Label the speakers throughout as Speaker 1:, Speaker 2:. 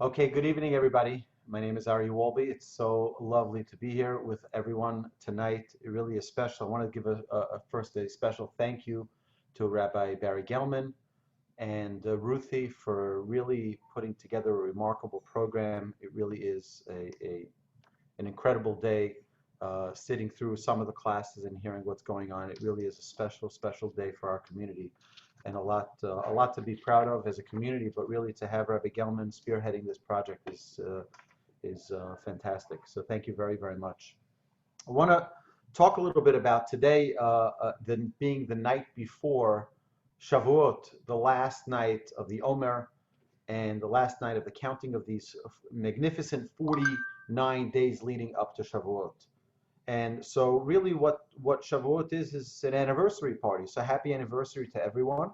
Speaker 1: Okay, good evening, everybody. My name is Aryeh Wolbe. It's so lovely to be here with everyone tonight. It really is special. I want to give first a special thank you to Rabbi Barry Gelman and Ruthie for really putting together a remarkable program. It really is an incredible day sitting through some of the classes and hearing what's going on. It really is a special, special day for our community and a lot to be proud of as a community, but really to have Rabbi Gelman spearheading this project is fantastic. So thank you very, very much. I want to talk a little bit about today being the night before Shavuot, the last night of the Omer, and the last night of the counting of these magnificent 49 days leading up to Shavuot. And so really what Shavuot is an anniversary party. So happy anniversary to everyone.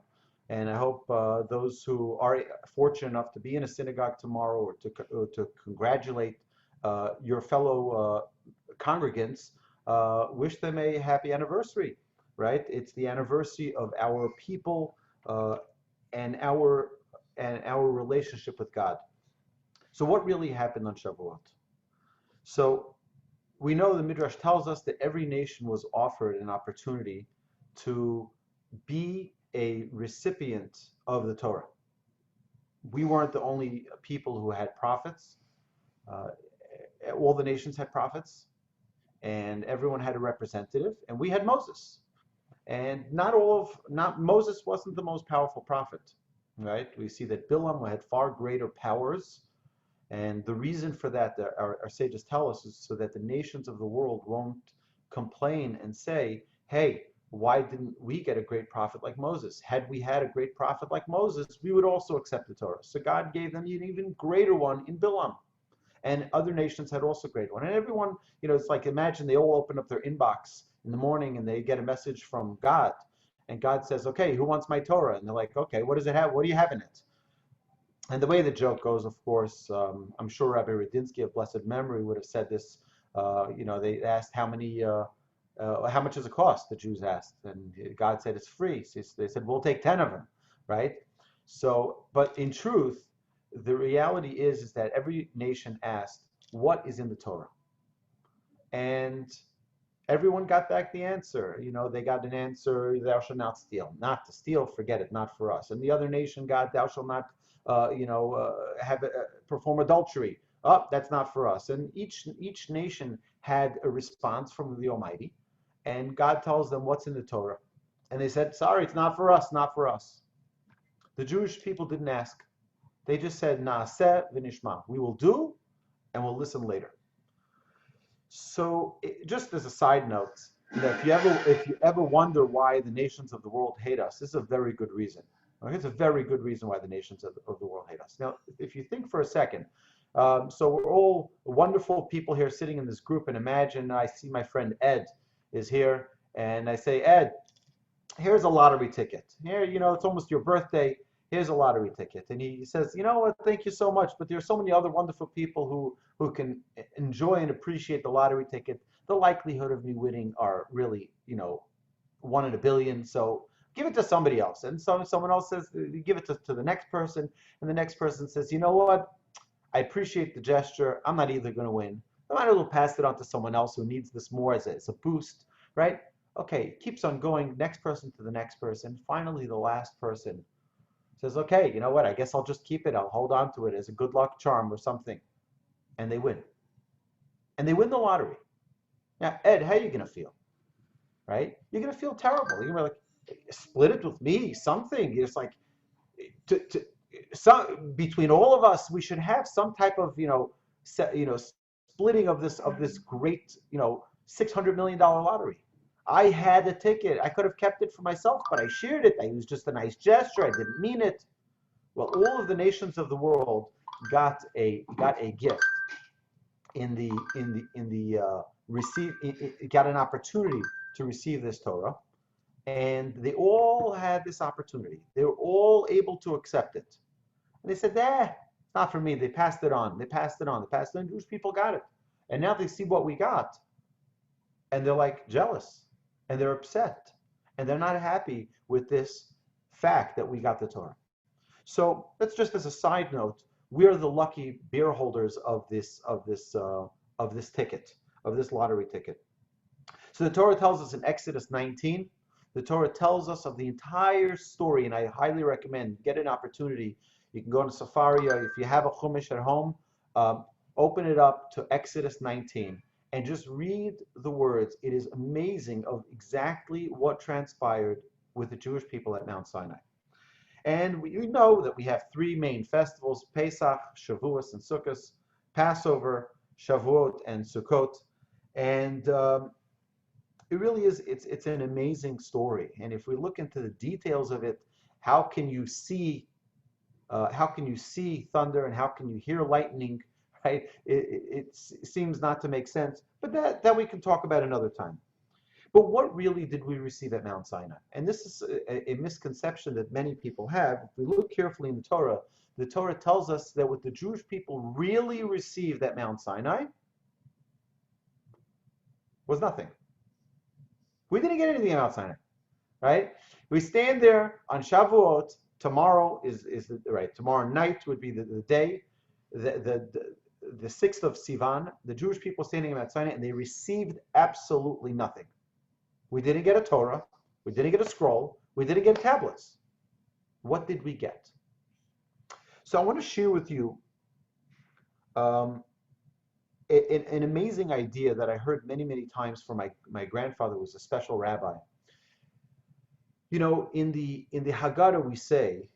Speaker 1: And I hope those who are fortunate enough to be in a synagogue tomorrow or to congratulate your fellow congregants, wish them a happy anniversary, right? It's the anniversary of our people and our relationship with God. So what really happened on Shavuot? So we know the Midrash tells us that every nation was offered an opportunity to be a recipient of the Torah. We weren't the only people who had prophets. All the nations had prophets, and everyone had a representative, and we had Moses. And not Moses wasn't the most powerful prophet, right? We see that Bilam had far greater powers. And the reason for that, our sages tell us, is so that the nations of the world won't complain and say, hey, why didn't we get a great prophet like Moses? Had we had a great prophet like Moses, we would also accept the Torah. So God gave them an even greater one in Bilam. And other nations had also great one. And everyone, it's like, imagine they all open up their inbox in the morning and they get a message from God. And God says, okay, who wants my Torah? And they're like, okay, what does it have? What do you have in it? And the way the joke goes, of course, I'm sure Rabbi Radinsky of blessed memory would have said this. They asked how much does it cost? The Jews asked, and God said it's free. So they said we'll take 10 of them, right? So, but in truth, the reality is that every nation asked, "What is in the Torah?" And everyone got back the answer. They got an answer: "Thou shalt not steal." Not to steal, forget it, not for us. And the other nation got, "Thou shalt not." Perform adultery. Oh, that's not for us. And each nation had a response from the Almighty, and God tells them what's in the Torah, and they said, "Sorry, it's not for us, not for us." The Jewish people didn't ask; they just said, "Naaseh v'nishma." We will do, and we'll listen later. So, just as a side note, if you ever wonder why the nations of the world hate us, this is a very good reason. Okay, it's a very good reason why the nations of the world hate us. Now, if you think for a second, so we're all wonderful people here sitting in this group, and imagine I see my friend Ed is here, and I say, Ed, here's a lottery ticket. Here, it's almost your birthday. Here's a lottery ticket. And he says, you know what, thank you so much, but there's so many other wonderful people who can enjoy and appreciate the lottery ticket. The likelihood of me winning are really, 1 in a billion. So give it to somebody else. And so someone else says, give it to the next person. And the next person says, you know what? I appreciate the gesture. I'm not either going to win. I might as well pass it on to someone else who needs this more as a boost, right? Okay, it keeps on going, next person to the next person. Finally, the last person says, okay, you know what? I guess I'll just keep it. I'll hold on to it as a good luck charm or something. And they win. And they win the lottery. Now, Ed, how are you going to feel? Right? You're going to feel terrible. You're going to be like, split it with me, something. It's like, between all of us, we should have some type of, splitting of this great, $600 million lottery. I had a ticket. I could have kept it for myself, but I shared it. It was just a nice gesture. I didn't mean it. Well, all of the nations of the world got a gift got an opportunity to receive this Torah, and they all had this opportunity. They were all able to accept it. And they said, it's not for me. They passed it on. They passed it on. They passed it on. Jewish people got it. And now they see what we got. And they're like jealous. And they're upset. And they're not happy with this fact that we got the Torah. So that's just as a side note. we are the lucky beer holders of this ticket, of this lottery ticket. So the Torah tells us in Exodus 19, the Torah tells us of the entire story, and I highly recommend, get an opportunity. You can go on Safari, or if you have a Chumash at home, open it up to Exodus 19 and just read the words. It is amazing of exactly what transpired with the Jewish people at Mount Sinai. And we know that we have three main festivals: Pesach, Shavuos, and Sukkot, Passover, Shavuot, and Sukkot. And it really is, it's an amazing story. And if we look into the details of it, how can you see thunder and how can you hear lightning, right? It seems not to make sense, but that we can talk about another time. But what really did we receive at Mount Sinai? And this is a misconception that many people have. If we look carefully in the Torah tells us that what the Jewish people really received at Mount Sinai was nothing. We didn't get anything at Mount Sinai, right? We stand there on Shavuot. Tomorrow tomorrow night would be the day, the 6th of Sivan. The Jewish people standing at Mount Sinai, and they received absolutely nothing. We didn't get a Torah. We didn't get a scroll. We didn't get tablets. What did we get? So I want to share with you an amazing idea that I heard many, many times from my grandfather, who was a special rabbi. You know, in the Haggadah we say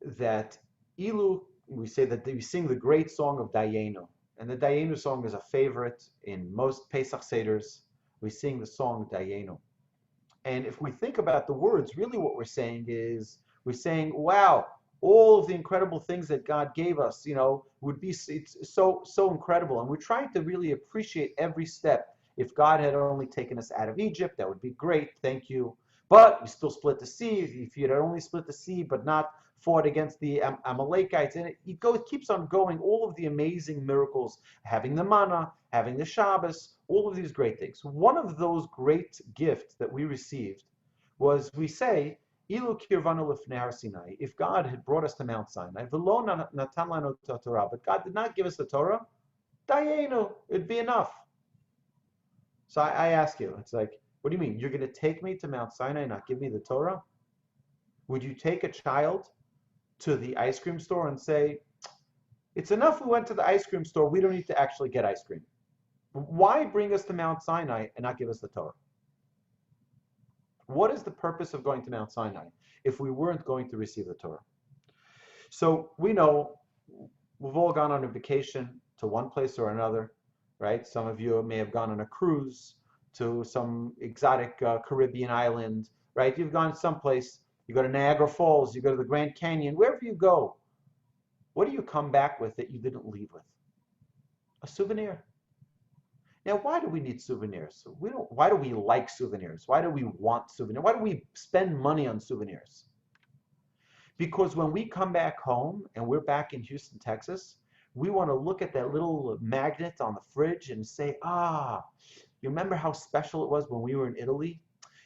Speaker 1: that we sing the great song of Dayenu. And the Dayenu song is a favorite in most Pesach Seders. We sing the song Dayenu. And if we think about the words, really what we're saying is, we're saying, wow, all of the incredible things that God gave us, would be so incredible. And we're trying to really appreciate every step. If God had only taken us out of Egypt, that would be great, thank you. But we still split the sea. If you had only split the sea, but not fought against the Amalekites, and it keeps on going, all of the amazing miracles, having the manna, having the Shabbos, all of these great things. One of those great gifts that we received was, we say, Ilu kirvanu lifnei har Sinai. If God had brought us to Mount Sinai, v'lo natan lanu Torah, but God did not give us the Torah, dayenu, it'd be enough. So I ask you, it's like, what do you mean? You're going to take me to Mount Sinai and not give me the Torah? Would you take a child to the ice cream store and say, it's enough we went to the ice cream store, we don't need to actually get ice cream? Why bring us to Mount Sinai and not give us the Torah? What is the purpose of going to Mount Sinai if we weren't going to receive the Torah? So we know we've all gone on a vacation to one place or another, right? Some of you may have gone on a cruise to some exotic Caribbean island, right? You've gone someplace, you go to Niagara Falls, you go to the Grand Canyon, wherever you go, what do you come back with that you didn't leave with? A souvenir. Now, why do we need souvenirs? Why do we like souvenirs? Why do we want souvenirs? Why do we spend money on souvenirs? Because when we come back home and we're back in Houston, Texas, we want to look at that little magnet on the fridge and say, you remember how special it was when we were in Italy?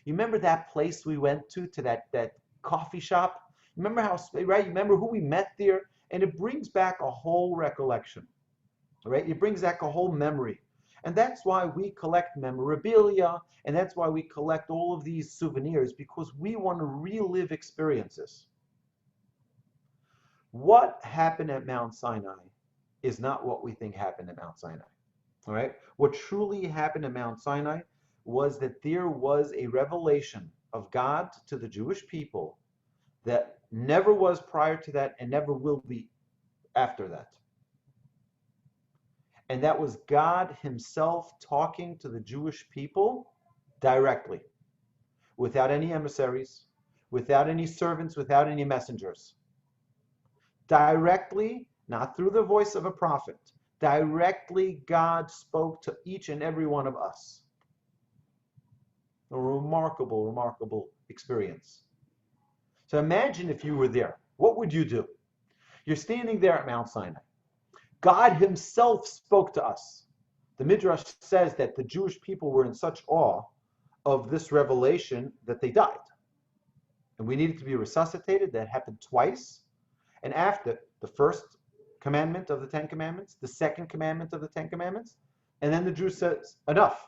Speaker 1: You remember that place we went to that coffee shop? Remember right? You remember who we met there? And it brings back a whole recollection, right? It brings back a whole memory. And that's why we collect memorabilia, and that's why we collect all of these souvenirs, because we want to relive experiences. What happened at Mount Sinai is not what we think happened at Mount Sinai. All right? What truly happened at Mount Sinai was that there was a revelation of God to the Jewish people that never was prior to that and never will be after that. And that was God himself talking to the Jewish people directly, without any emissaries, without any servants, without any messengers. Directly, not through the voice of a prophet. Directly, God spoke to each and every one of us. A remarkable, remarkable experience. So imagine if you were there. What would you do? You're standing there at Mount Sinai. God himself spoke to us. The Midrash says that the Jewish people were in such awe of this revelation that they died. And we needed to be resuscitated. That happened twice. And after the first commandment of the Ten Commandments, the second commandment of the Ten Commandments, and then the Jew says, enough.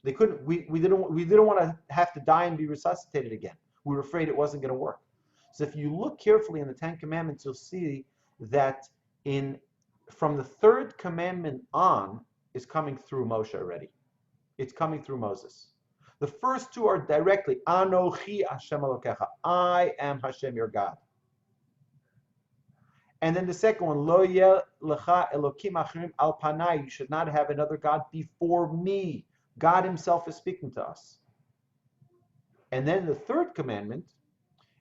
Speaker 1: They couldn't. We didn't want to have to die and be resuscitated again. We were afraid it wasn't going to work. So if you look carefully in the Ten Commandments, you'll see that from the third commandment on is coming through Moshe already. It's coming through Moses. The first two are directly, Anochi Hashem Elokecha, I am Hashem your God. And then the second one, Lo yeh lecha elokim achrim al panai, you should not have another God before me. God himself is speaking to us. And then the third commandment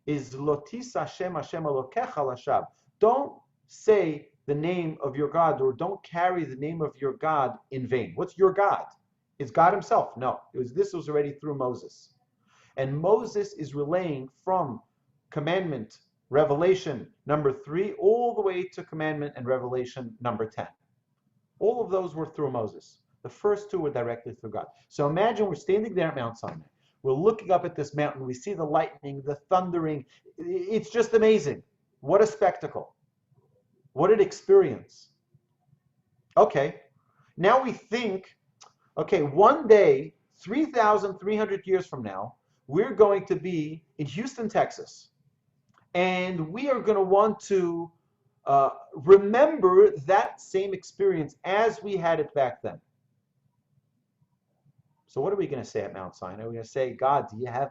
Speaker 1: is Lotis Hashem Hashem Elokecha lashab. Don't say the name of your God, or don't carry the name of your God in vain. What's your God? It's God himself. No, this was already through Moses. And Moses is relaying from commandment, Revelation number 3, all the way to commandment and Revelation number 10. All of those were through Moses. The first two were directly through God. So imagine we're standing there at Mount Sinai. We're looking up at this mountain. We see the lightning, the thundering. It's just amazing. What a spectacle. What an experience. Okay, now we think, okay, one day, 3,300 years from now, we're going to be in Houston, Texas. And we are going to want to remember that same experience as we had it back then. So what are we going to say at Mount Sinai? Are we going to say, God, do you have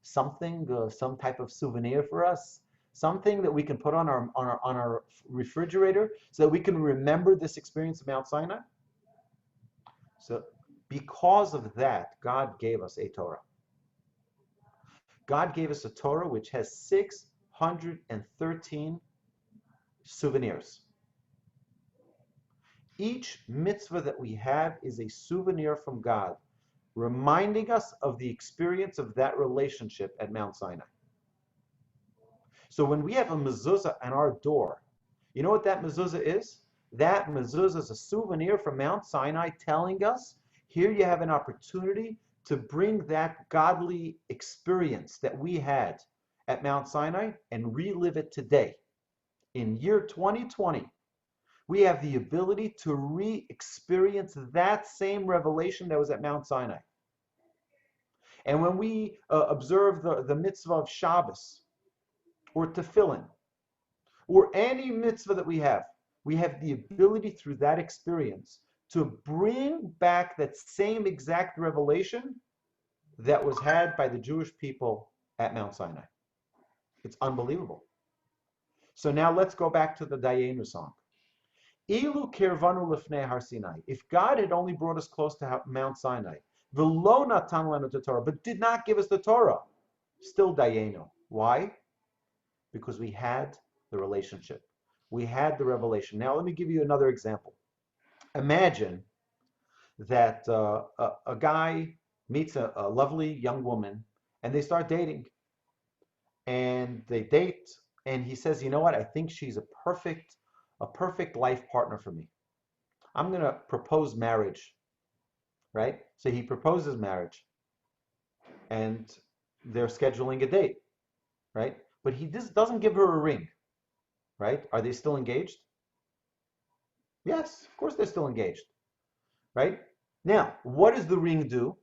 Speaker 1: something, some type of souvenir for us? Something that we can put on our refrigerator so that we can remember this experience of Mount Sinai? So because of that, God gave us a Torah. God gave us a Torah which has 613 souvenirs. Each mitzvah that we have is a souvenir from God, reminding us of the experience of that relationship at Mount Sinai. So when we have a mezuzah on our door, you know what that mezuzah is? That mezuzah is a souvenir from Mount Sinai telling us, here you have an opportunity to bring that godly experience that we had at Mount Sinai and relive it today. In year 2020, we have the ability to re-experience that same revelation that was at Mount Sinai. And when we observe the mitzvah of Shabbos, or tefillin, or any mitzvah that we have the ability through that experience to bring back that same exact revelation that was had by the Jewish people at Mount Sinai. It's unbelievable. So now let's go back to the Dayenu song. Ilu kirvanu lifnei har Sinai. If God had only brought us close to Mount Sinai, v'lo natan lanu Torah, but did not give us the Torah, still Dayenu. Why? Because we had the relationship. We had the revelation. Now let me give you another example. Imagine that a guy meets a lovely young woman and they start dating. And they date and he says, you know what, I think she's a perfect life partner for me. I'm going to propose marriage, right? So he proposes marriage and they're scheduling a date, right? But he just doesn't give her a ring, right? Are they still engaged? Yes, of course they're still engaged, right? Now, what does the ring do?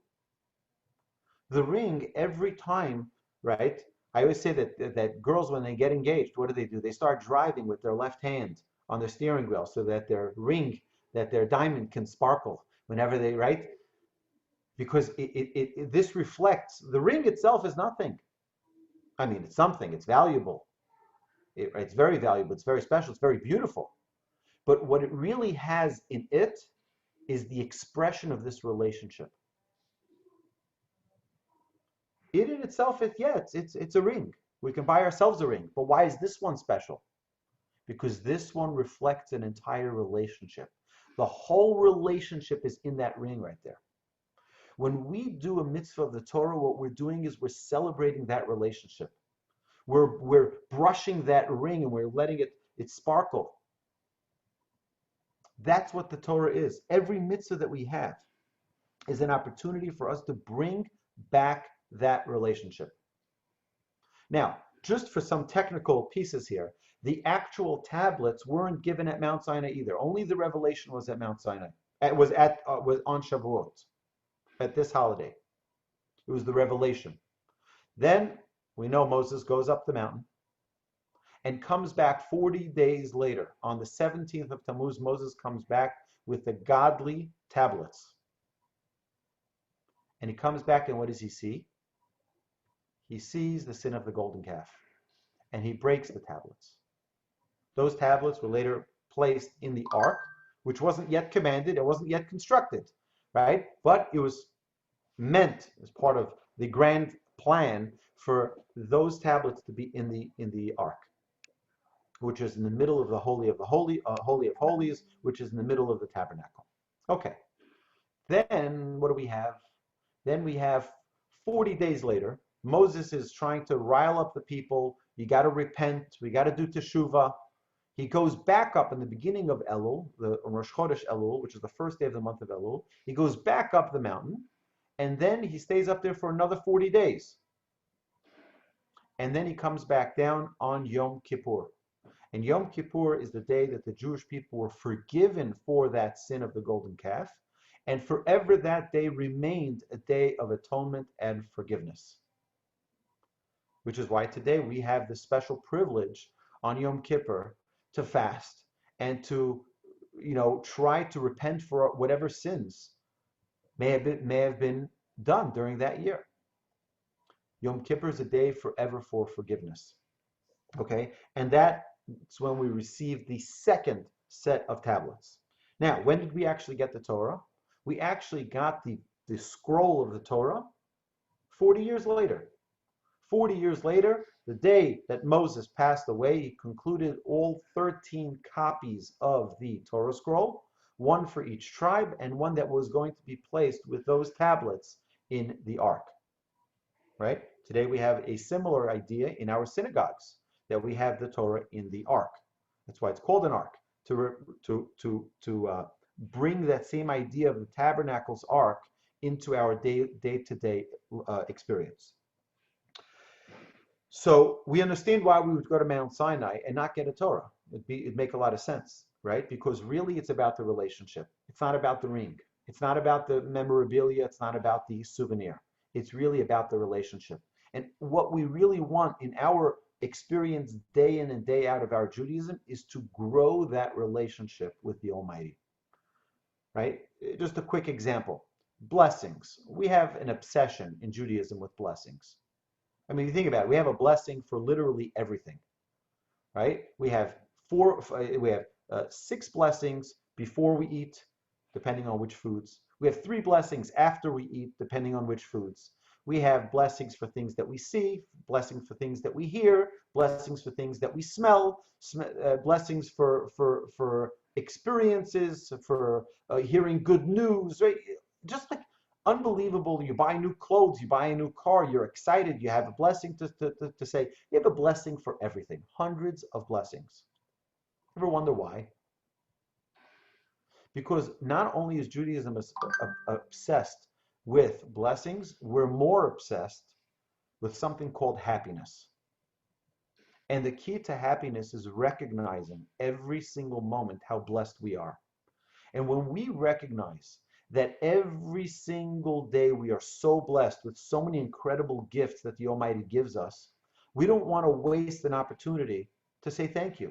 Speaker 1: The ring, every time, right? I always say that girls, when they get engaged, what do? They start driving with their left hand on their steering wheel so that their ring, that their diamond can sparkle whenever they, right? Because this reflects, the ring itself is nothing. I mean, it's something, it's valuable. It's very valuable, it's very special, it's very beautiful. But what it really has in it is the expression of this relationship. It in itself, it's a ring. We can buy ourselves a ring. But why is this one special? Because this one reflects an entire relationship. The whole relationship is in that ring right there. When we do a mitzvah of the Torah, what we're doing is we're celebrating that relationship. We're brushing that ring and we're letting it sparkle. That's what the Torah is. Every mitzvah that we have is an opportunity for us to bring back that relationship. Now, just for some technical pieces here, The actual tablets weren't given at Mount Sinai either. Only the revelation was at Mount Sinai. It was on Shavuot, at this holiday. It was the revelation. Then we know Moses goes up the mountain and comes back 40 days later. On the 17th of Tammuz, Moses comes back with the godly tablets. And he comes back, and what does he see? He sees the sin of the golden calf, and he breaks the tablets. Those tablets were later placed in the ark, which wasn't yet commanded, it wasn't yet constructed, right? But it was meant as part of the grand plan for those tablets to be in the ark, which is in the middle of the Holy of Holies, which is in the middle of the tabernacle. Okay. Then what do we have? Then we have 40 days later, Moses is trying to rile up the people. You got to repent. We got to do teshuvah. He goes back up in the beginning of Elul, the Rosh Chodesh Elul, which is the first day of the month of Elul. He goes back up the mountain, and then he stays up there for another 40 days. And then he comes back down on Yom Kippur. And Yom Kippur is the day that the Jewish people were forgiven for that sin of the golden calf. And forever that day remained a day of atonement and forgiveness. Which is why today we have this special privilege on Yom Kippur to fast and to, try to repent for whatever sins may have been done during that year. Yom Kippur is a day forever for forgiveness. Okay? And that's when we receive the second set of tablets. Now, when did we actually get the Torah? We actually got the scroll of the Torah 40 years later. 40 years later, the day that Moses passed away, he concluded all 13 copies of the Torah scroll, one for each tribe, and one that was going to be placed with those tablets in the ark. Right? Today we have a similar idea in our synagogues, that we have the Torah in the ark. That's why it's called an ark, to bring that same idea of the tabernacle's ark into our day-to-day experience. So we understand why we would go to Mount Sinai and not get a Torah. It'd make a lot of sense, right? Because really it's about the relationship. It's not about the ring. It's not about the memorabilia. It's not about the souvenir. It's really about the relationship. And what we really want in our experience day in and day out of our Judaism is to grow that relationship with the Almighty, right? Just a quick example. Blessings. We have an obsession in Judaism with blessings. I mean, you think about it, we have a blessing for literally everything, right? We have 6 blessings before we eat, depending on which foods. We have 3 blessings after we eat, depending on which foods. We have blessings for things that we see, blessings for things that we hear, blessings for things that we smell, blessings for experiences, for hearing good news, right? Just like unbelievable. You buy new clothes, you buy a new car, you're excited, you have a blessing to say. You have a blessing for everything, hundreds of blessings. Ever wonder why? Because not only is Judaism obsessed with blessings, we're more obsessed with something called happiness. And the key to happiness is recognizing every single moment how blessed we are. And when we recognize that every single day we are so blessed with so many incredible gifts that the Almighty gives us, we don't want to waste an opportunity to say thank you.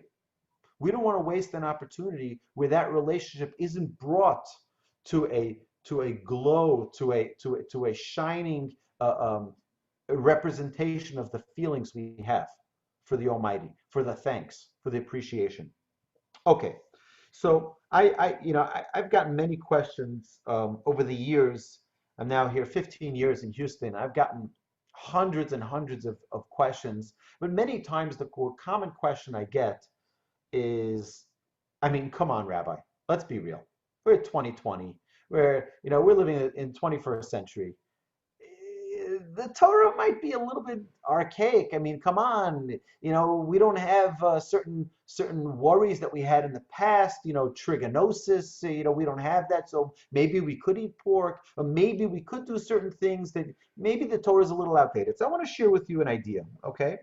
Speaker 1: We don't want to waste an opportunity where that relationship isn't brought to a glow, to a shining representation of the feelings we have for the Almighty, for the thanks, for the appreciation. Okay, so I've gotten many questions over the years. I'm now here 15 years in Houston. I've gotten hundreds and hundreds of questions, but many times the common question I get is, I mean, come on, Rabbi, let's be real. We're at 2020. We're living in 21st century. The Torah might be a little bit archaic. I mean, come on. We don't have certain worries that we had in the past. Trigonosis. We don't have that. So maybe we could eat pork, or maybe we could do certain things that maybe the Torah is a little outdated. So I want to share with you an idea. Okay,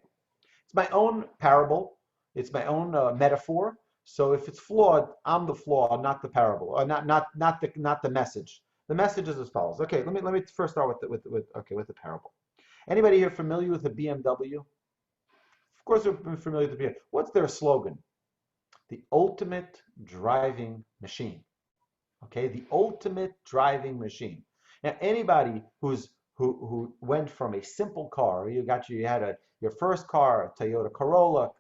Speaker 1: it's my own parable. It's my own metaphor. So if it's flawed, I'm the flaw, not the parable, or not the message. The message is as follows. Okay, let me first start with the parable. Anybody here familiar with the BMW? Of course, we're familiar with the BMW. What's their slogan? The ultimate driving machine. Okay, the ultimate driving machine. Now, anybody who went from a simple car, you had your first car, a Toyota Corolla,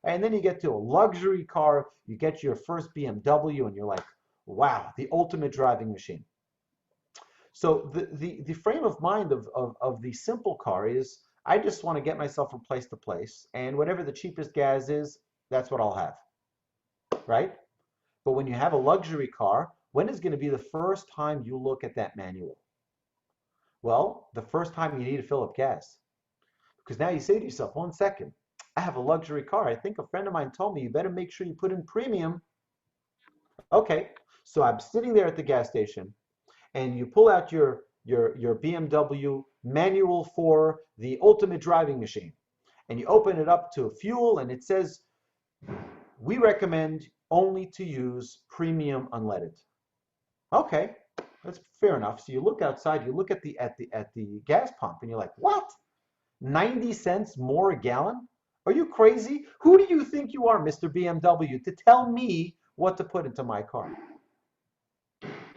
Speaker 1: and then you get to a luxury car, you get your first BMW, and you're like, wow, the ultimate driving machine. So the frame of mind of the simple car is, I just want to get myself from place to place, and whatever the cheapest gas is, that's what I'll have, right? But when you have a luxury car, when is going to be the first time you look at that manual? Well, the first time you need to fill up gas. Because now you say to yourself, 1 second, I have a luxury car. I think a friend of mine told me you better make sure you put in premium. Okay, so I'm sitting there at the gas station, and you pull out your BMW manual for the ultimate driving machine, and you open it up to fuel, and it says, we recommend only to use premium unleaded. Okay, that's fair enough. So you look outside, you look at the gas pump, and you're like, what? 90 cents more a gallon? Are you crazy? Who do you think you are, Mr. BMW, to tell me what to put into my car?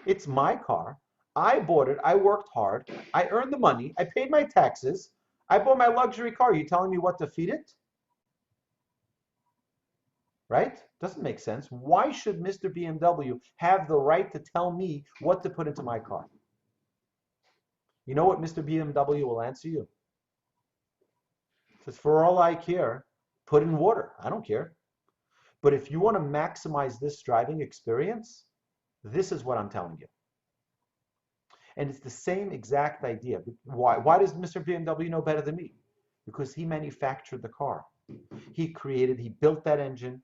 Speaker 1: It's my car. I bought it. I worked hard. I earned the money. I paid my taxes. I bought my luxury car. Are you telling me what to feed it? Right? Doesn't make sense. Why should Mr. BMW have the right to tell me what to put into my car? You know what Mr. BMW will answer you? He says, for all I care, put in water. I don't care. But if you want to maximize this driving experience, this is what I'm telling you. And it's the same exact idea. Why does Mr. BMW know better than me? Because he manufactured the car. He built that engine.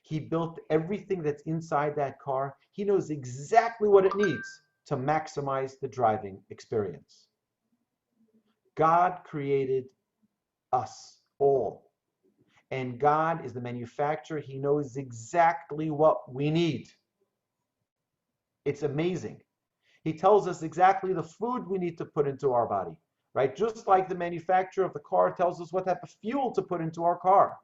Speaker 1: He built everything that's inside that car. He knows exactly what it needs to maximize the driving experience. God created us all. And God is the manufacturer. He knows exactly what we need. It's amazing. He tells us exactly the food we need to put into our body, right? Just like the manufacturer of the car tells us what type of fuel to put into our car.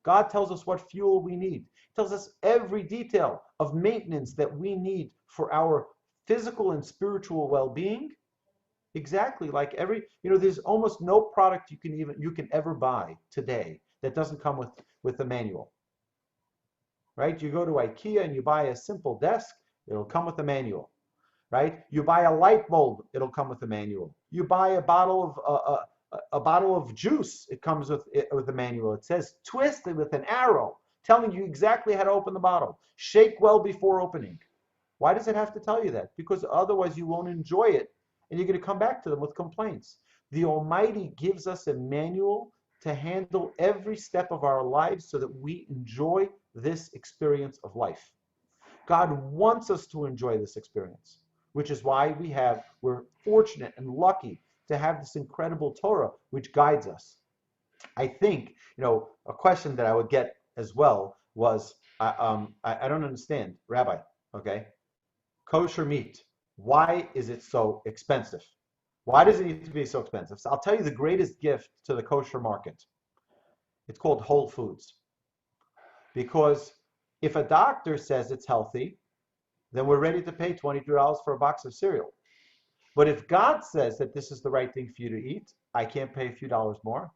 Speaker 1: God tells us what fuel we need. He tells us every detail of maintenance that we need for our physical and spiritual well-being. Exactly, like there's almost no product you can ever buy today that doesn't come with a manual. Right? You go to IKEA and you buy a simple desk, it'll come with a manual. Right? You buy a light bulb, it'll come with a manual. You buy a bottle of juice, it comes with a manual. It says twist it with an arrow, telling you exactly how to open the bottle. Shake well before opening. Why does it have to tell you that? Because otherwise you won't enjoy it, and you're going to come back to them with complaints. The Almighty gives us a manual to handle every step of our lives so that we enjoy this experience of life. God wants us to enjoy this experience, which is why we're fortunate and lucky to have this incredible Torah which guides us. I think, a question that I would get as well was, I don't understand, Rabbi, okay, kosher meat, why is it so expensive? Why does it need to be so expensive? So I'll tell you the greatest gift to the kosher market. It's called Whole Foods. Because if a doctor says it's healthy, then we're ready to pay $22 for a box of cereal. But if God says that this is the right thing for you to eat, I can't pay a few dollars more.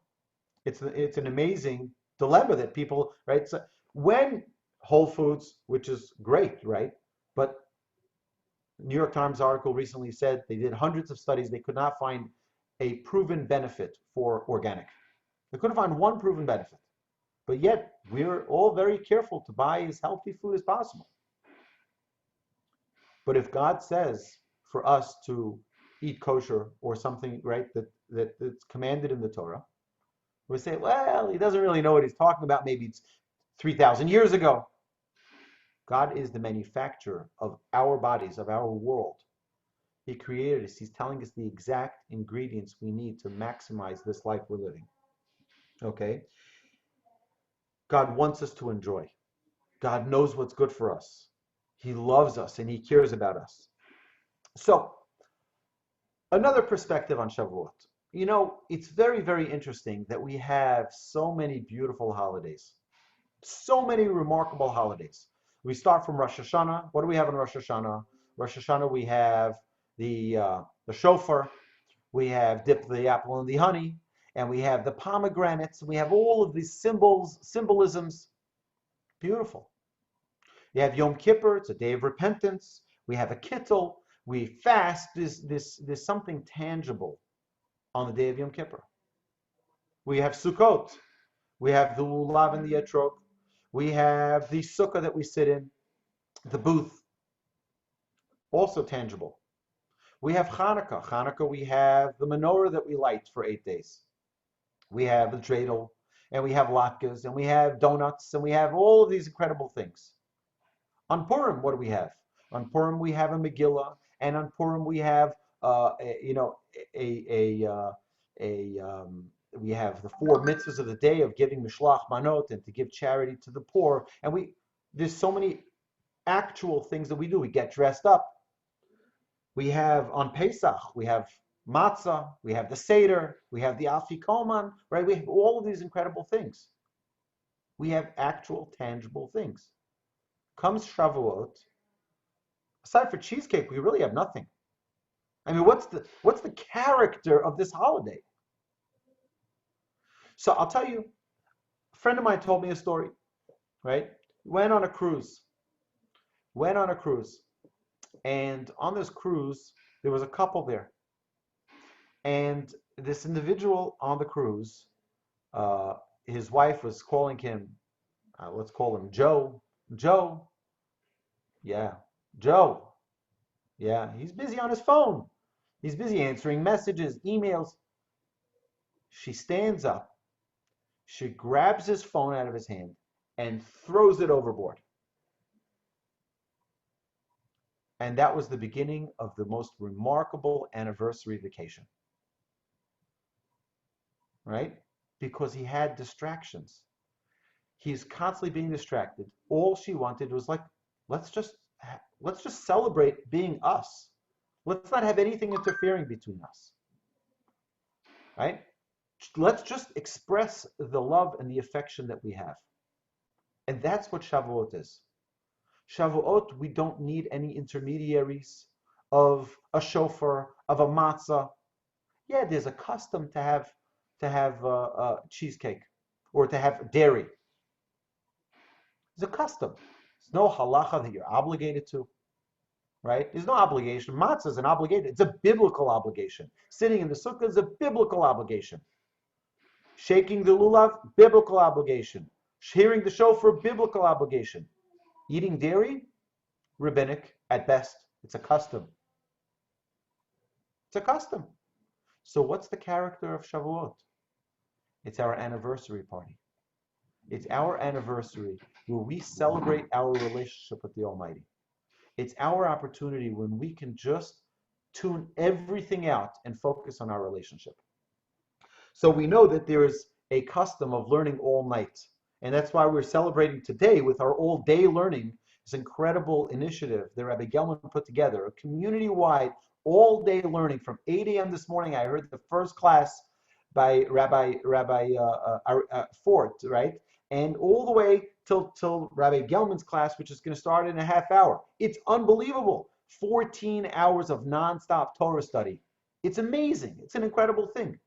Speaker 1: It's an amazing dilemma that people, right? So when Whole Foods, which is great, right? But New York Times article recently said they did hundreds of studies. They could not find a proven benefit for organic. They couldn't find one proven benefit. But yet, we're all very careful to buy as healthy food as possible. But if God says for us to eat kosher or something, right, that's commanded in the Torah, we say, well, he doesn't really know what he's talking about. Maybe it's 3,000 years ago. God is the manufacturer of our bodies, of our world. He created us. He's telling us the exact ingredients we need to maximize this life we're living. Okay? God wants us to enjoy. God knows what's good for us. He loves us and he cares about us. So, another perspective on Shavuot. You know, it's very, very interesting that we have so many beautiful holidays, so many remarkable holidays. We start from Rosh Hashanah. What do we have in Rosh Hashanah? Rosh Hashanah, we have the shofar, we have dip the apple in the honey, and we have the pomegranates. We have all of these symbolisms. Beautiful. You have Yom Kippur, it's a day of repentance. We have a kittel. We fast. There's something tangible on the day of Yom Kippur. We have Sukkot. We have the lulav and the etrog. We have the sukkah that we sit in, the booth, also tangible. We have Hanukkah. Hanukkah, we have the menorah that we light for 8 days. We have the dreidel, and we have latkes, and we have donuts, and we have all of these incredible things. On Purim, what do we have? On Purim, we have a Megillah, and on Purim, we have, we have the 4 mitzvahs of the day of giving mishloach manot and to give charity to the poor. And there's so many actual things that we do. We get dressed up. We have on Pesach, we have matzah, we have the seder, we have the afikoman, right? We have all of these incredible things. We have actual, tangible things. Comes Shavuot. Aside for cheesecake, we really have nothing. I mean, what's the character of this holiday? So I'll tell you, a friend of mine told me a story, right? Went on a cruise. And on this cruise, there was a couple there. And this individual on the cruise, his wife was calling him, let's call him Joe. Joe. Yeah, Joe. Yeah, he's busy on his phone. He's busy answering messages, emails. She stands up. She grabs his phone out of his hand and throws it overboard. And that was the beginning of the most remarkable anniversary vacation. Right? Because he had distractions. He's constantly being distracted. All she wanted was like, let's just celebrate being us. Let's not have anything interfering between us. Right? Let's just express the love and the affection that we have. And that's what Shavuot is. Shavuot, we don't need any intermediaries of a shofar, of a matzah. Yeah, there's a custom to have cheesecake or to have dairy. There's a custom. There's no halacha that you're obligated to, right? There's no obligation. Matzah is an obligation. It's a biblical obligation. Sitting in the sukkah is a biblical obligation. Shaking the lulav, biblical obligation. Hearing the shofar, biblical obligation. Eating dairy, rabbinic at best. It's a custom. It's a custom. So what's the character of Shavuot? It's our anniversary party. It's our anniversary where we celebrate our relationship with the Almighty. It's our opportunity when we can just tune everything out and focus on our relationship. So we know that there is a custom of learning all night. And that's why we're celebrating today with our all-day learning, this incredible initiative that Rabbi Gelman put together, a community-wide all-day learning from 8 a.m. this morning. I heard the first class by Rabbi Fort, right? And all the way till Rabbi Gelman's class, which is going to start in a half hour. It's unbelievable. 14 hours of nonstop Torah study. It's amazing. It's an incredible thing.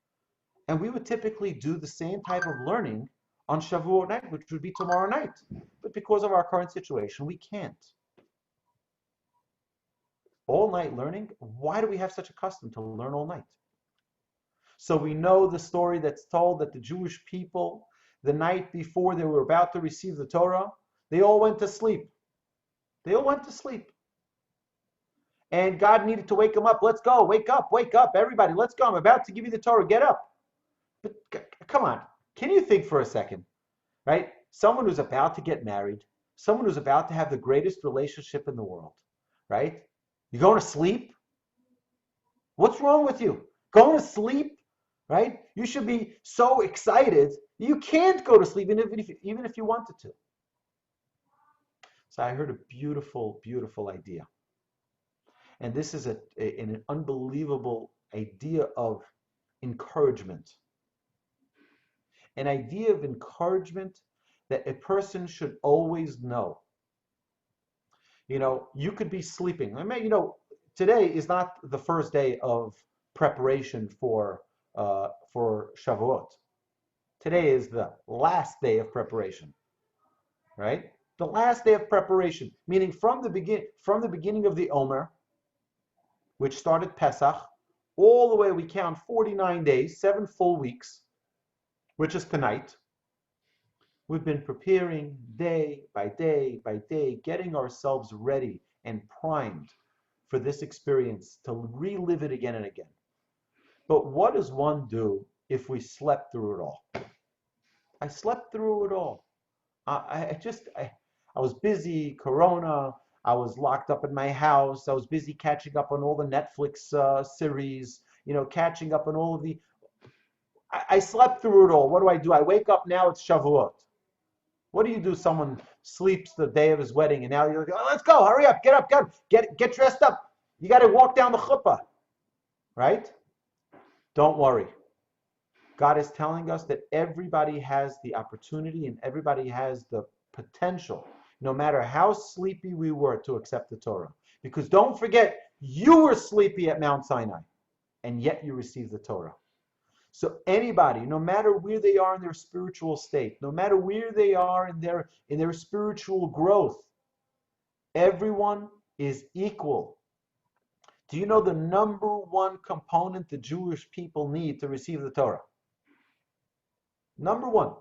Speaker 1: And we would typically do the same type of learning on Shavuot night, which would be tomorrow night. But because of our current situation, we can't. All night learning? Why do we have such a custom to learn all night? So we know the story that's told that the Jewish people, the night before they were about to receive the Torah, they all went to sleep. They all went to sleep. And God needed to wake them up. Let's go. Wake up, everybody. Let's go. I'm about to give you the Torah. Get up. But come on. Can you think for a second, right? Someone who's about to get married, someone who's about to have the greatest relationship in the world, right? You're going to sleep? What's wrong with you? Going to sleep, right? You should be so excited You can't go to sleep even if you wanted to. So I heard a beautiful, beautiful idea. And this is an unbelievable idea of encouragement. An idea of encouragement that a person should always know. You could be sleeping. Today is not the first day of preparation for Shavuot. Today is the last day of preparation, right? The last day of preparation, meaning from the beginning of the Omer, which started Pesach, all the way we count 49 days, 7 full weeks, which is tonight. We've been preparing day by day by day, getting ourselves ready and primed for this experience to relive it again and again. But what does one do if we slept through it all? I slept through it all. I was busy, Corona. I was locked up in my house. I was busy catching up on all the Netflix series, catching up on all of the. I slept through it all. What do? I wake up now, it's Shavuot. What do you do? Someone sleeps the day of his wedding, and now you're like, oh, let's go, hurry up, get dressed up. You got to walk down the chuppah, right? Don't worry. God is telling us that everybody has the opportunity and everybody has the potential, no matter how sleepy we were, to accept the Torah. Because don't forget, you were sleepy at Mount Sinai, and yet you received the Torah. So anybody, no matter where they are in their spiritual state, no matter where they are in their spiritual growth, everyone is equal. Do you know the number one component the Jewish people need to receive the Torah? Number one.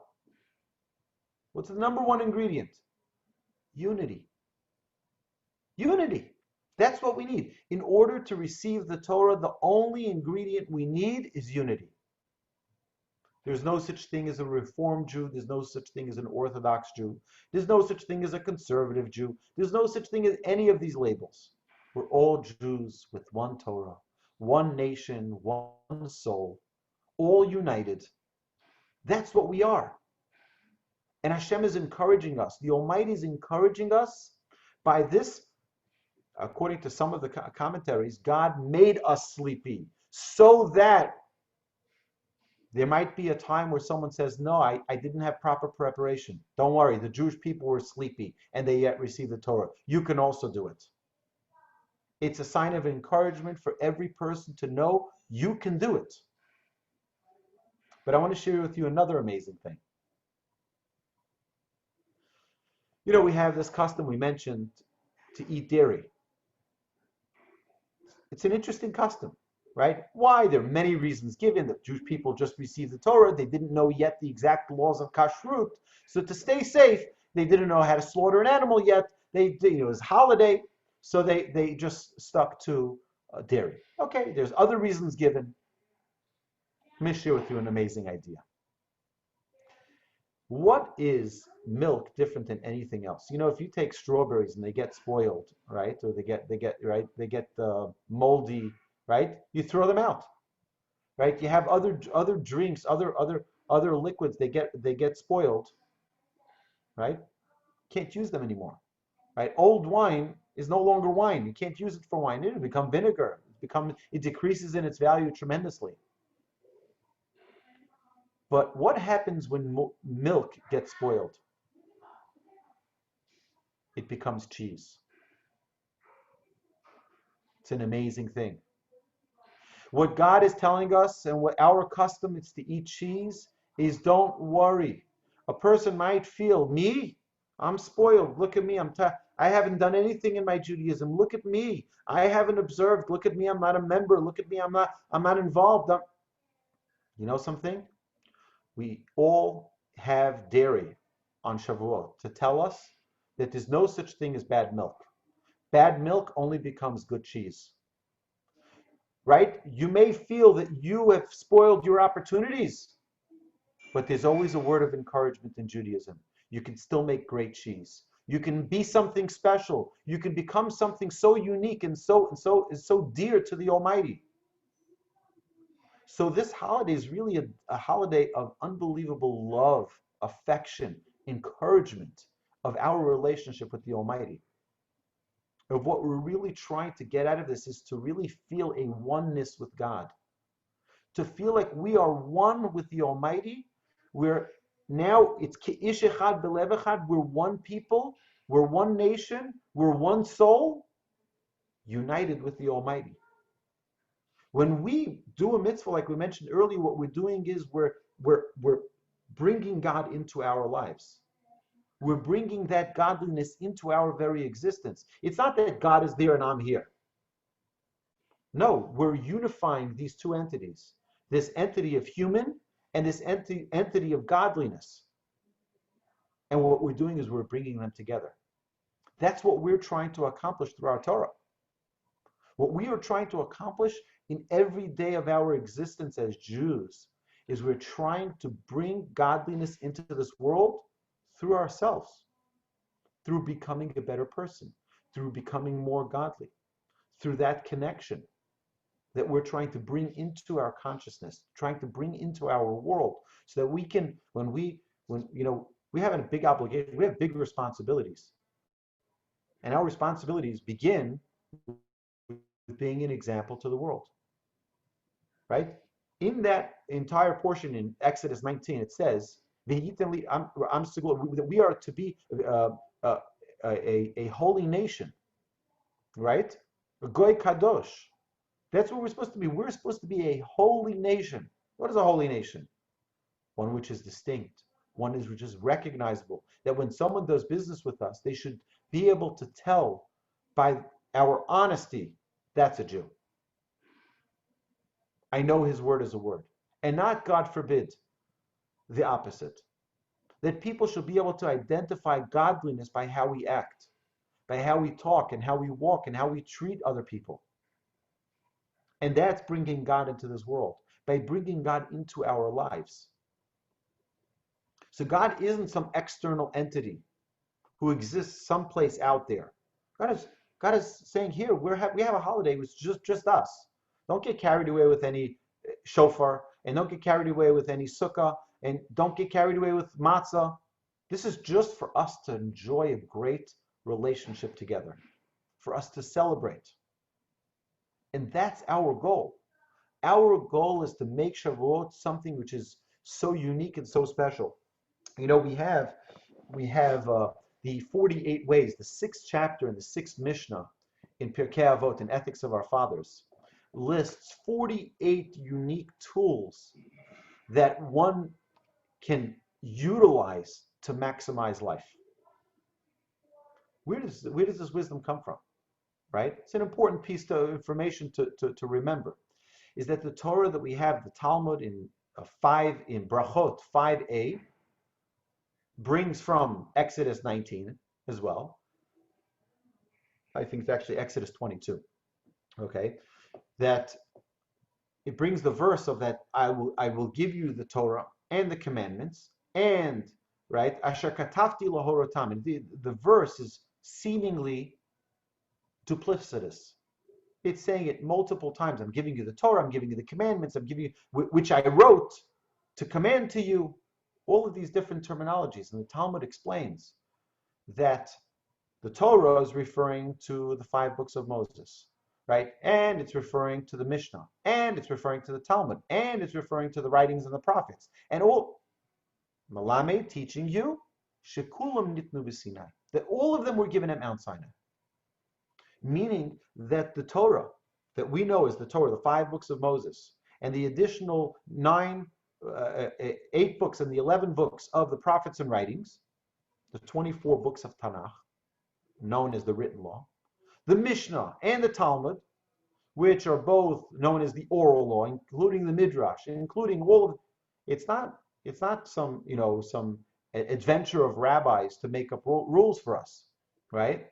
Speaker 1: What's the number one ingredient? Unity. Unity. That's what we need. In order to receive the Torah, the only ingredient we need is unity. There's no such thing as a Reformed Jew. There's no such thing as an Orthodox Jew. There's no such thing as a conservative Jew. There's no such thing as any of these labels. We're all Jews with one Torah, one nation, one soul, all united. That's what we are. And Hashem is encouraging us. The Almighty is encouraging us by this. According to some of the commentaries, God made us sleepy so that there might be a time where someone says, no, I didn't have proper preparation. Don't worry, the Jewish people were sleepy and they yet received the Torah. You can also do it. It's a sign of encouragement for every person to know you can do it. But I want to share with you another amazing thing. We have this custom we mentioned to eat dairy. It's an interesting custom, right? Why? There are many reasons given. The Jewish people just received the Torah. They didn't know yet the exact laws of kashrut. So to stay safe, they didn't know how to slaughter an animal yet. It was a holiday, so they just stuck to dairy. Okay, there's other reasons given. Let me share with you an amazing idea. What is milk different than anything else? If you take strawberries and they get spoiled, right, or they get moldy, right, you throw them out, right? You have other drinks, other liquids, they get spoiled, right? Can't use them anymore, right? Old wine is no longer wine. You can't use it for wine. It'll become vinegar. It decreases in its value tremendously. But what happens when milk gets spoiled? It becomes cheese. It's an amazing thing. What God is telling us and what our custom is to eat cheese is don't worry. A person might feel, me? I'm spoiled. Look at me. I haven't done anything in my Judaism. Look at me. I haven't observed. Look at me. I'm not a member. Look at me. I'm not involved. You know something? We all have dairy on Shavuot to tell us that there's no such thing as bad milk. Bad milk only becomes good cheese. Right? You may feel that you have spoiled your opportunities, but there's always a word of encouragement in Judaism. You can still make great cheese. You can be something special. You can become something so unique and so dear to the Almighty. So this holiday is really a holiday of unbelievable love, affection, encouragement of our relationship with the Almighty. Of what we're really trying to get out of this is to really feel a oneness with God. To feel like we are one with the Almighty. We're now, it's Ish Echad Belev Echad, we're one people, we're one nation, we're one soul, united with the Almighty. When we do a mitzvah, like we mentioned earlier, what we're doing is we're bringing God into our lives. We're bringing that godliness into our very existence. It's not that God is there and I'm here. No, we're unifying these two entities. This entity of human and this entity of godliness. And what we're doing is we're bringing them together. That's what we're trying to accomplish through our Torah. What we are trying to accomplish in every day of our existence as Jews is we're trying to bring godliness into this world through ourselves, through becoming a better person, through becoming more godly, through that connection that we're trying to bring into our consciousness, trying to bring into our world, so that we can, when we have a big obligation, we have big responsibilities. And our responsibilities begin with being an example to the world. Right? In that entire portion in Exodus 19, it says, that we are to be a holy nation. Right? A goy kadosh. That's what we're supposed to be. We're supposed to be a holy nation. What is a holy nation? One which is distinct. One which is recognizable. That when someone does business with us, they should be able to tell by our honesty, that's a Jew. I know his word is a word. And not, God forbid, the opposite. That people should be able to identify godliness by how we act, by how we talk and how we walk and how we treat other people. And that's bringing God into this world, by bringing God into our lives. So God isn't some external entity who exists someplace out there. God is saying here, we have a holiday which is just us. Don't get carried away with any shofar, and don't get carried away with any sukkah, and don't get carried away with matzah. This is just for us to enjoy a great relationship together, for us to celebrate. And that's our goal. Our goal is to make Shavuot something which is so unique and so special. We have the 48 ways, the 6th chapter and the 6th Mishnah in Pirkei Avot, in Ethics of Our Fathers, lists 48 unique tools that one can utilize to maximize life. Where does this wisdom come from? Right? It's an important piece of information to remember, is that the Torah that we have, the Talmud in Brachot 5a, brings from Exodus 19 as well. I think it's actually Exodus 22. Okay, that it brings the verse of that I will give you the Torah and the commandments, and right, Asher katafti lahorotam. And the verse is seemingly duplicitous. It's saying it multiple times. I'm giving you the Torah, I'm giving you the commandments, I'm giving you, which I wrote to command to you, all of these different terminologies. And the Talmud explains that the Torah is referring to the 5 books of Moses, right? And it's referring to the Mishnah, and it's referring to the Talmud, and it's referring to the writings of the prophets. And all, Malame teaching you, Shekulam nitnu b'Sinai, that all of them were given at Mount Sinai. Meaning that the Torah that we know as the Torah, the 5 books of Moses, and the additional 8 books and the 11 books of the prophets and writings, the 24 books of Tanakh, known as the written law, the Mishnah and the Talmud, which are both known as the oral law, including the Midrash, including all of it's not some adventure of rabbis to make up rules for us, right?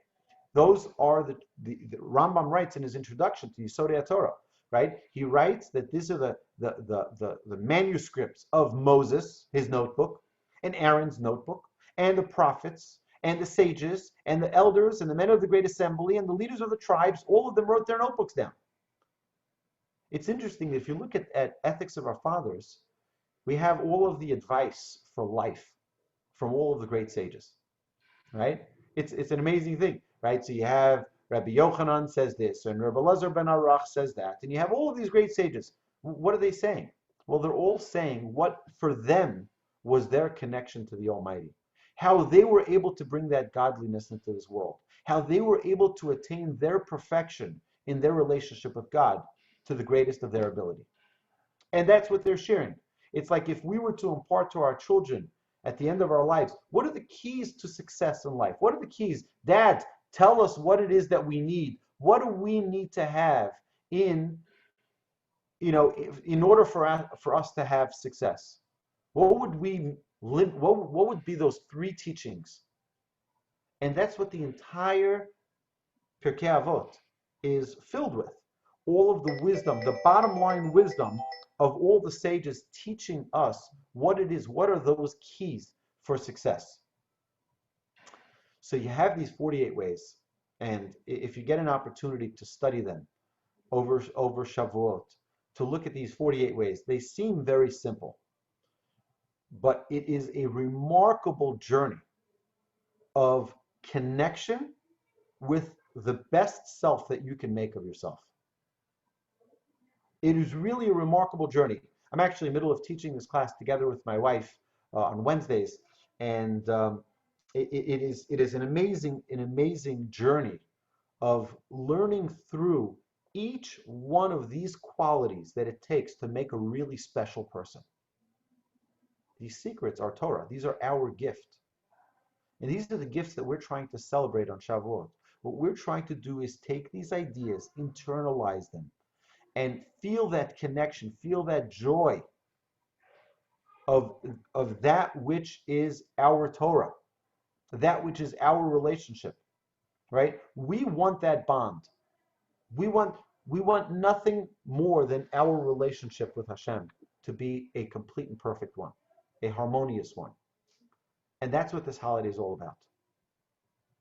Speaker 1: Those are the Rambam writes in his introduction to Yisodei Torah, right? He writes that these are the manuscripts of Moses, his notebook, and Aaron's notebook, and the prophets, and the sages, and the elders, and the men of the great assembly, and the leaders of the tribes. All of them wrote their notebooks down. It's interesting that if you look at Ethics of Our Fathers, we have all of the advice for life from all of the great sages, right? It's an amazing thing, right? So you have Rabbi Yochanan says this, and Rabbi Elazar ben Arach says that, and you have all of these great sages. What are they saying? Well, they're all saying what for them was their connection to the Almighty, how they were able to bring that godliness into this world, how they were able to attain their perfection in their relationship with God to the greatest of their ability. And that's what they're sharing. It's like if we were to impart to our children at the end of our lives, what are the keys to success in life? What are the keys? Dad, tell us what it is that we need. What do we need to have in order for us to have success? What would be those three teachings? And that's what the entire Pirkei Avot is filled with. All of the wisdom, the bottom line wisdom of all the sages teaching us what it is, what are those keys for success. So you have these 48 ways, and if you get an opportunity to study them over Shavuot, to look at these 48 ways, they seem very simple, but it is a remarkable journey of connection with the best self that you can make of yourself. It is really a remarkable journey. I'm actually in the middle of teaching this class together with my wife on Wednesdays, and it is an amazing journey of learning through each one of these qualities that it takes to make a really special person. These secrets are Torah. These are our gift. And these are the gifts that we're trying to celebrate on Shavuot. What we're trying to do is take these ideas, internalize them, and feel that connection, feel that joy of that which is our Torah, that which is our relationship, right? We want that bond. We want nothing more than our relationship with Hashem to be a complete and perfect one, a harmonious one. And that's what this holiday is all about,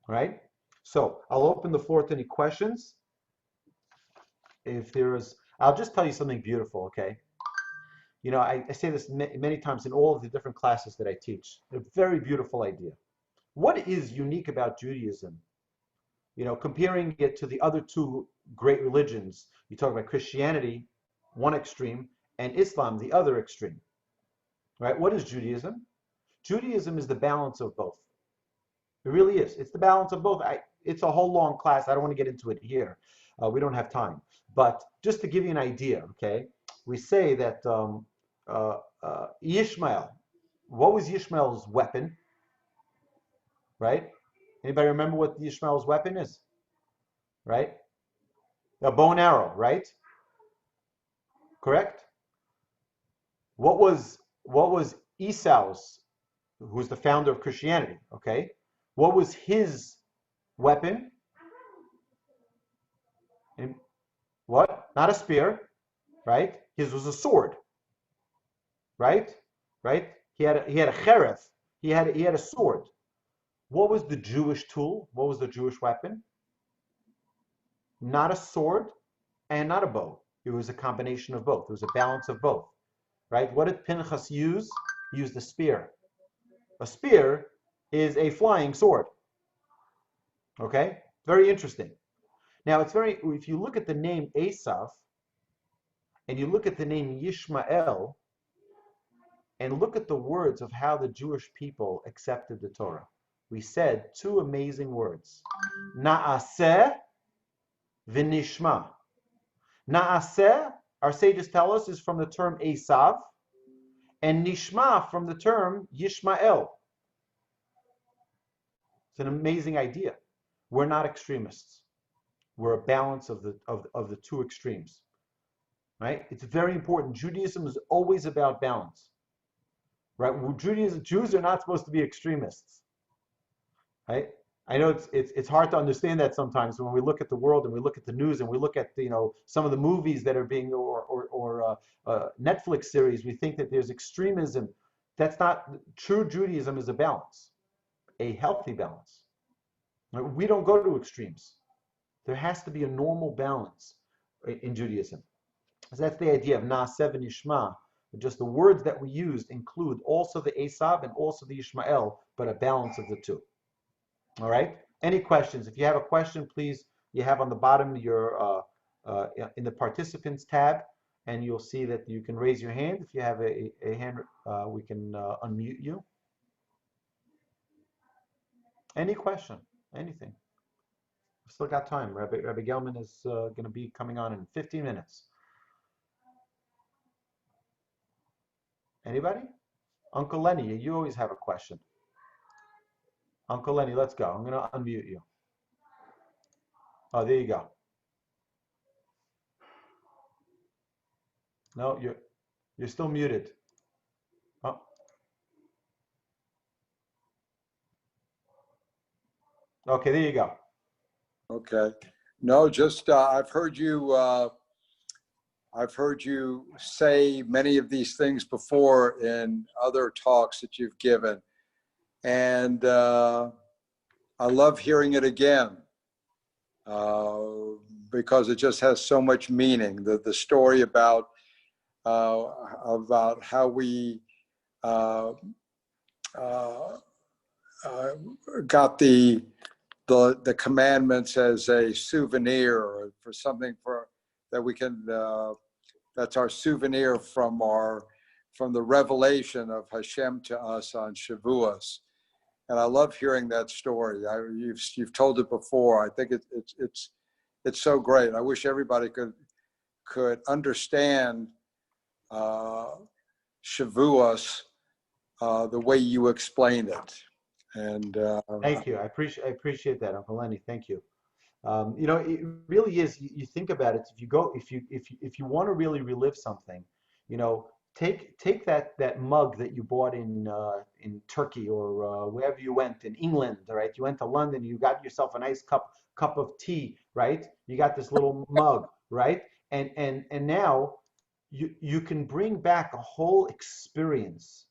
Speaker 1: right? So I'll open the floor to any questions. I'll just tell you something beautiful, okay? I say this many times in all of the different classes that I teach. A very beautiful idea. What is unique about Judaism? Comparing it to the other two great religions, you talk about Christianity, one extreme, and Islam, the other extreme, right? What is Judaism? Judaism is the balance of both. It really is. It's the balance of both. It's a whole long class. I don't want to get into it here. We don't have time. But just to give you an idea, okay, we say that Yishmael, what was Yishmael's weapon? Right? Anybody remember what Yishmael's weapon is? Right? A bow and arrow, right? Correct? What was Esau's, who's the founder of Christianity, okay? What was his weapon? And what? Not a spear, right? His was a sword, right? Right? He had a chereth. He had a sword. What was the Jewish tool? What was the Jewish weapon? Not a sword and not a bow. It was a combination of both. It was a balance of both, right? What did Pinchas use? He used a spear. A spear is a flying sword. Okay? Very interesting. Now, if you look at the name Esav, and you look at the name Yishmael, and look at the words of how the Jewish people accepted the Torah. We said two amazing words. Na'aseh v'nishma. Na'aseh, our sages tell us, is from the term Esav, and nishma from the term Yishmael. It's an amazing idea. We're not extremists. We're a balance of the two extremes. Right? It's very important. Judaism is always about balance. Right? Jews are not supposed to be extremists. Right? I know it's hard to understand that sometimes when we look at the world and we look at the news and we look at some of the movies that are being or Netflix series. We think that there's extremism. That's not true. Judaism is a balance, a healthy balance. We don't go to extremes. There has to be a normal balance in Judaism. So that's the idea of Na'aseh v'nishma. Just the words that we used include also the Esav and also the Ishmael, but a balance of the two. All right? Any questions? If you have a question, please, you have on the bottom your in the participants tab, and you'll see that you can raise your hand. If you have a hand, we can unmute you. Any question? Anything? We've still got time. Rabbi Gelman is going to be coming on in 15 minutes. Anybody? Uncle Lenny, you always have a question. Uncle Lenny, let's go. I'm going to unmute you. Oh, there you go. No, you're still muted. Oh. Okay, there you go.
Speaker 2: Okay. No, just I've heard you say many of these things before in other talks that you've given, and I love hearing it again because it just has so much meaning. The story about how we got the commandments as a souvenir, or for something that we can. That's our souvenir from the revelation of Hashem to us on Shavuos, and I love hearing that story. You've told it before. I think it's so great. I wish everybody could understand Shavuos the way you explained it. And
Speaker 1: thank you. I appreciate that, Uncle Lenny. Thank you. You know, it really is. You think about it. If you want to really relive something, you know, take that mug that you bought in Turkey or wherever you went, in England, all right? You went to London. You got yourself a nice cup of tea, right? You got this little mug, right? And now you can bring back a whole experience.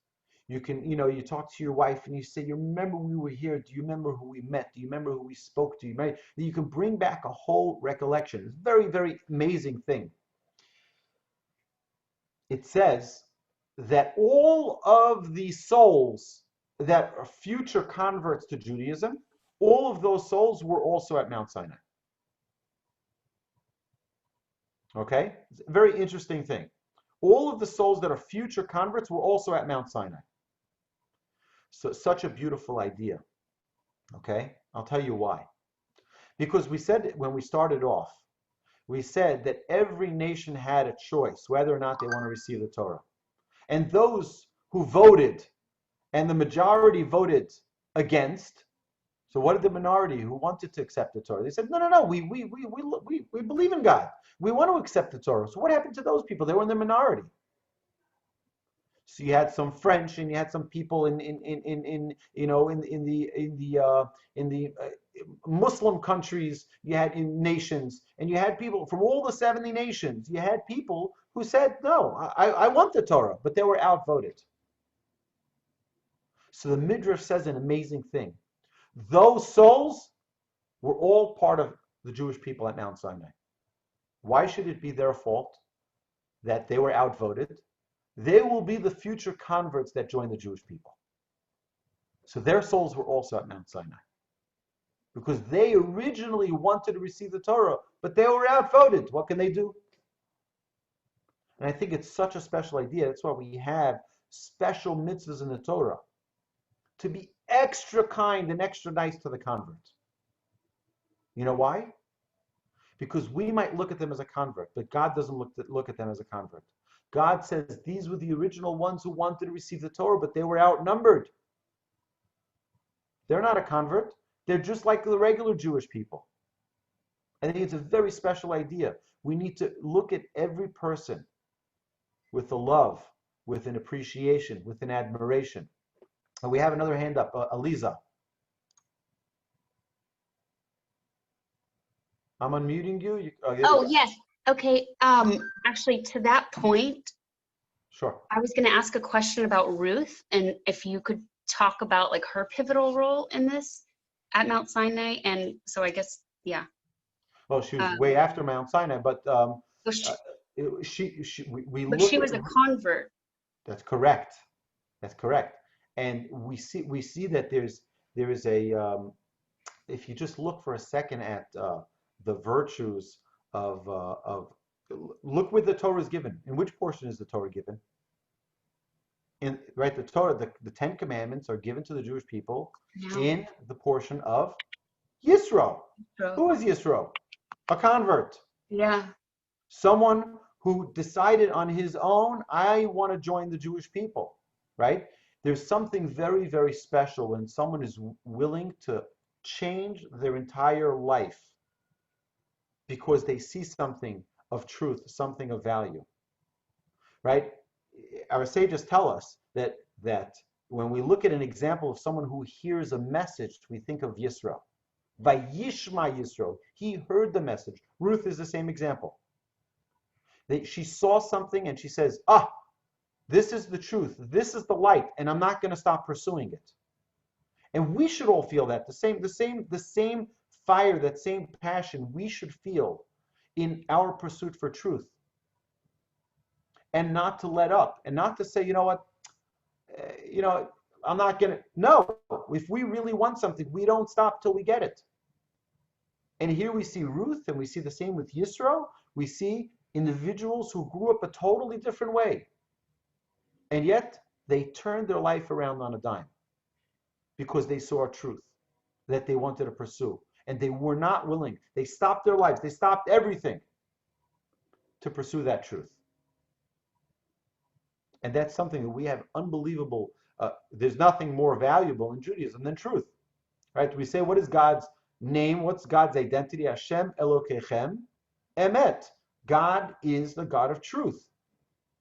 Speaker 1: You can, you know, you talk to your wife and you say, you remember we were here? Do you remember who we met? Do you remember who we spoke to? You can bring back a whole recollection. It's a very, very amazing thing. It says that all of the souls that are future converts to Judaism, all of those souls were also at Mount Sinai. Okay? It's a very interesting thing. All of the souls that are future converts were also at Mount Sinai. So such a beautiful idea. Okay? I'll tell you why. Because we said when we started off, we said that every nation had a choice whether or not they want to receive the Torah. And those who voted, and the majority voted against. So what did the minority who wanted to accept the Torah? They said, no, we believe in God. We want to accept the Torah. So what happened to those people? They were in the minority. So you had some French, and you had some people in the Muslim countries. You had in nations, and you had people from all the 70 nations. You had people who said, no, I want the Torah, but they were outvoted. So the Midrash says an amazing thing. Those souls were all part of the Jewish people at Mount Sinai. Why should it be their fault that they were outvoted? They will be the future converts that join the Jewish people. So their souls were also at Mount Sinai. Because they originally wanted to receive the Torah, but they were outvoted. What can they do? And I think it's such a special idea. That's why we have special mitzvahs in the Torah. To be extra kind and extra nice to the convert. You know why? Because we might look at them as a convert, but God doesn't look at them as a convert. God says these were the original ones who wanted to receive the Torah, but they were outnumbered. They're not a convert. They're just like the regular Jewish people. I think it's a very special idea. We need to look at every person with a love, with an appreciation, with an admiration. And we have another hand up, Aliza. I'm unmuting you.
Speaker 3: Oh, yes. Okay. Actually, to that point,
Speaker 1: sure.
Speaker 3: I was going to ask a question about Ruth, and if you could talk about like her pivotal role in this at Mount Sinai. And so I guess, yeah.
Speaker 1: Well, she was way after Mount Sinai, but we
Speaker 3: But
Speaker 1: look
Speaker 3: she
Speaker 1: at,
Speaker 3: was a convert.
Speaker 1: that's correct. That's correct. And we see that there is a if you just look for a second at the virtues of look where the Torah is given. In which portion is the Torah given? In right, the Torah, the Ten Commandments are given to the Jewish people in the portion of Yisro. Who is Yisro? A convert.
Speaker 3: Yeah.
Speaker 1: Someone who decided on his own, I want to join the Jewish people, right? There's something very, very special when someone is willing to change their entire life because they see something of truth, something of value, right? Our sages tell us that when we look at an example of someone who hears a message, we think of Yisro. Vayishma Yisro. He heard the message. Ruth is the same example. She saw something and she says, this is the truth. This is the light, and I'm not going to stop pursuing it. And we should all feel that. The same fire, that same passion we should feel in our pursuit for truth. And not to let up, and not to say, you know what, I'm not going to. No, if we really want something, we don't stop till we get it. And here we see Ruth, and we see the same with Yisro. We see individuals who grew up a totally different way. And yet, they turned their life around on a dime because they saw a truth that they wanted to pursue. And they were not willing. They stopped their lives. They stopped everything to pursue that truth. And that's something that we have unbelievable. There's nothing more valuable in Judaism than truth. Right? We say, what is God's name? What's God's identity? Hashem Elokechem Emet. God is the God of truth.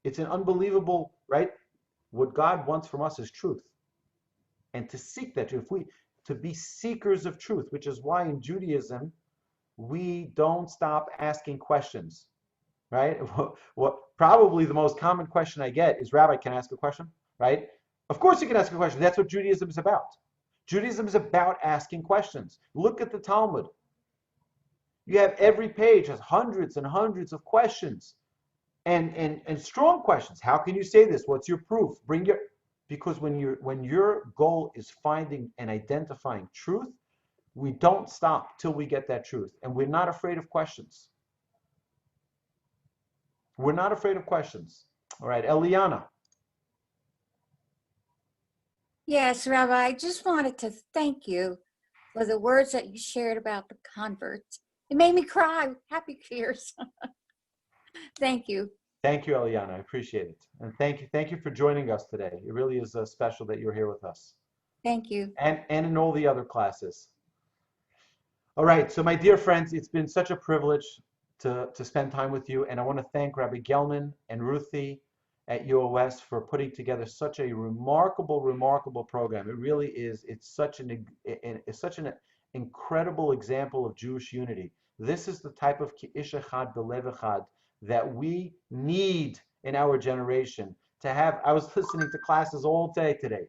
Speaker 1: It's an unbelievable, right? What God wants from us is truth. And to seek that truth, to be seekers of truth, which is why in Judaism, we don't stop asking questions, right? What probably the most common question I get is, Rabbi, can I ask a question? Right? Of course you can ask a question. That's what Judaism is about. Judaism is about asking questions. Look at the Talmud. You have every page has hundreds and hundreds of questions. And strong questions. How can you say this? What's your proof? Because when your goal is finding and identifying truth, we don't stop till we get that truth. And we're not afraid of questions. We're not afraid of questions. All right, Eliana.
Speaker 4: Yes, Rabbi, I just wanted to thank you for the words that you shared about the converts. It made me cry, happy tears. Thank you.
Speaker 1: Thank you, Eliana. I appreciate it. And thank you for joining us today. It really is special that you're here with us.
Speaker 4: Thank you.
Speaker 1: And in all the other classes. All right, so my dear friends, it's been such a privilege to spend time with you. And I want to thank Rabbi Gelman and Ruthie at UOS for putting together such a remarkable, remarkable program. It really is. It's such an incredible example of Jewish unity. This is the type of Ki'ish Echad B'Lev Echad that we need in our generation to have. I was listening to classes all day today,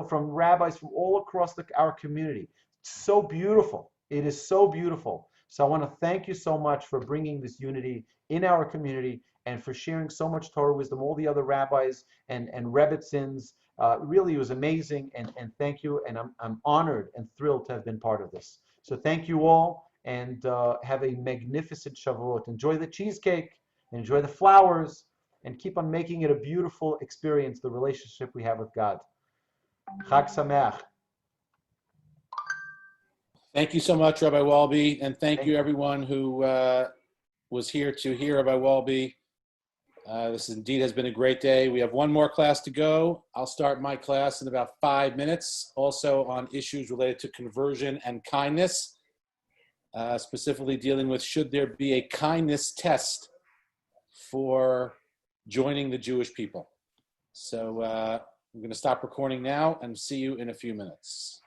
Speaker 1: from rabbis from all across our community. It's so beautiful. It is so beautiful. So I want to thank you so much for bringing this unity in our community and for sharing so much Torah wisdom, all the other rabbis and Rebbitzins. Really, it was amazing, and thank you. And I'm honored and thrilled to have been part of this. So thank you all, and have a magnificent Shavuot. Enjoy the cheesecake, enjoy the flowers, and keep on making it a beautiful experience, the relationship we have with God. Chag Sameach.
Speaker 5: Thank you so much, Rabbi Wolbe, and thank you everyone who was here to hear Rabbi Wolbe. This indeed has been a great day. We have one more class to go. I'll start my class in about 5 minutes, also on issues related to conversion and kindness, specifically dealing with should there be a kindness test for joining the Jewish people. So I'm going to stop recording now and see you in a few minutes.